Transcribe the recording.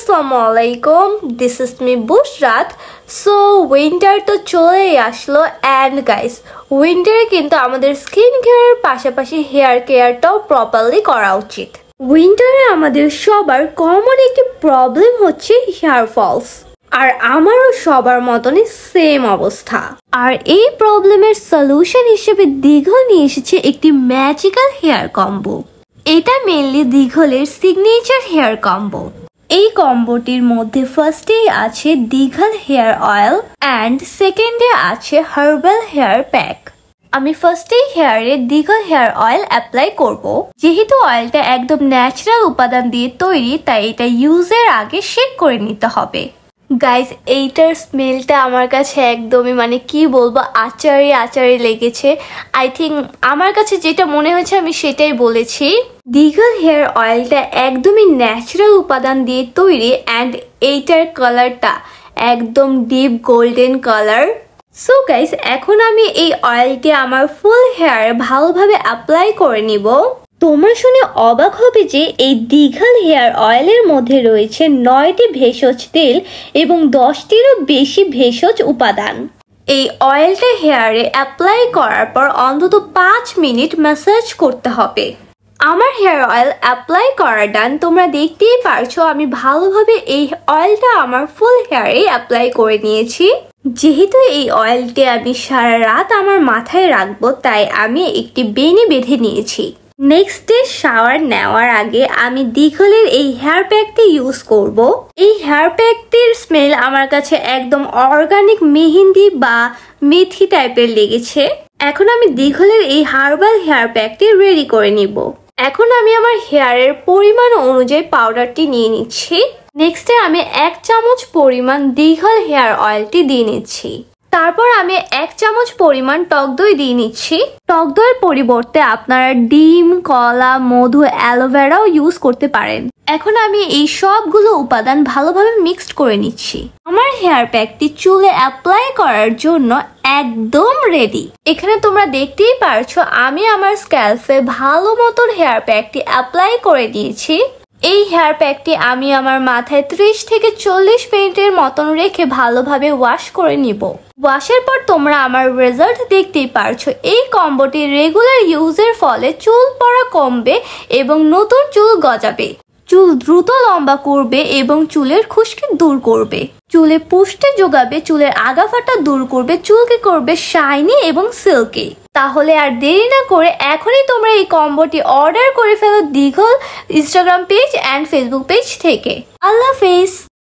আসসালামু আলাইকুম, this is me Bushrat. So winter তো চলেই আসলো অ্যান্ড গাইস, উইন্টারে কিন্তু আমাদের স্কিন কেয়ারের পাশাপাশি হেয়ার কেয়ারটাও প্রপারলি করা উচিত। উইন্টারে আমাদের সবার কমন একটি প্রবলেম হচ্ছে হেয়ার ফলস, আর আমারও সবার মতনই সেম অবস্থা। আর এই প্রবলেমের সলিউশন হিসেবে দীঘল নিয়ে এসেছে একটি ম্যাজিক্যাল হেয়ার কম্বো। এটা মেনলি দীঘলের সিগনেচার হেয়ার কম্বো। এই কম্বোটির মধ্যে ফার্স্টেই আছে দীঘল হেয়ার অয়েল অ্যান্ড সেকেন্ডে আছে হার্বাল হেয়ার প্যাক। আমি ফার্স্টেই হেয়ারে দীঘল হেয়ার অয়েল অ্যাপ্লাই করব। যেহেতু অয়েলটা একদম ন্যাচারাল উপাদান দিয়ে তৈরি, তাই এটা ইউজের আগে শেক করে নিতে হবে। গাইজ, এইটার স্মেলটা আমার কাছে একদমই কি বলবো, আচারি লেগেছে। আই থিঙ্ক আমার কাছে যেটা মনে হয়েছে আমি সেটাই বলেছি। দীঘল হেয়ার অয়েলটা একদমই ন্যাচারাল উপাদান দিয়ে তৈরি অ্যান্ড এইটার কালারটা একদম deep golden colour. So guys, এখন আমি এই অয়েলটি আমার ফুল হেয়ারে ভালোভাবে অ্যাপ্লাই করে নিব। তোমরা শুনে অবাক হবে যে এই দীঘল হেয়ার অয়েলের মধ্যে রয়েছে 9টি ভেষজ তেল এবং 10টিরও বেশি ভেষজ উপাদান। এই অয়েলটা হেয়ারে অ্যাপ্লাই করার পর অন্তত 5 মিনিট ম্যাসাজ করতে হবে। আমার হেয়ার অয়েল অ্যাপ্লাই করা ডান। তোমরা দেখতেই পারছো আমি ভালোভাবে এই অয়েলটা আমার ফুল হেয়ারে অ্যাপ্লাই করে নিয়েছি। যেহেতু এই অয়েলটি আমি সারা রাত আমার মাথায় রাখবো, তাই আমি একটি বেনি বেঁধে নিয়েছি। নেক্সট ডে শাওয়ার নেওয়ার আগে আমি দীঘলের এই হেয়ার প্যাকটি ইউজ করব। এই হেয়ার প্যাকটির স্মেল আমার কাছে একদম অর্গানিক মেহেন্দি বা মেথি টাইপের লেগেছে। এখন আমি দীঘলের এই হার্বাল হেয়ার প্যাকটি রেডি করে নিব। এখন আমি আমার হেয়ারের পরিমাণ অনুযায়ী পাউডারটি নিয়ে নিচ্ছি। নেক্সটে আমি 1 চামচ পরিমাণ দীঘল হেয়ার অয়েলটি দিয়ে নিচ্ছি। তারপর আমি 1 চামচ পরিমাণ টক দই দিয়ে নিচ্ছি। টক দইয়ের পরিবর্তে আপনারা ডিম, কলা, মধু, অ্যালোভেরাও ইউজ করতে পারেন। এখন আমি এই সবগুলো উপাদান ভালোভাবে মিক্সড করে নিচ্ছি। আমার হেয়ার প্যাকটি চুলে অ্যাপ্লাই করার জন্য একদম রেডি। এখানে তোমরা দেখতেই পারছো আমি আমার স্ক্যাল্পে ভালো মতন হেয়ার প্যাকটি অ্যাপ্লাই করে দিয়েছি। এই হেয়ার প্যাকটি আমি আমার মাথায় 30 থেকে 40 মিনিটের মতন রেখে ভালোভাবে ওয়াশ করে নিব। ওয়াশের পর তোমরা আমার রেজাল্ট দেখতেই পারছো। এই কম্বোটি রেগুলার ইউজের ফলে চুল পড়া কমবে এবং নতুন চুল গজাবে, চুল দ্রুত লম্বা করবে এবং চুলের খুশকি দূর করবে, চুলে পুষ্টি যোগাবে, চুলের আগাফাটা দূর করবে, চুলকে করবে শাইনি এবং সিল্কি। তাহলে আর দেরি না করে এখনই তোমরা এই কম্বোটি অর্ডার করে ফেলো দীঘল Instagram page and Facebook page থেকে। আল্লাহ হাফেজ।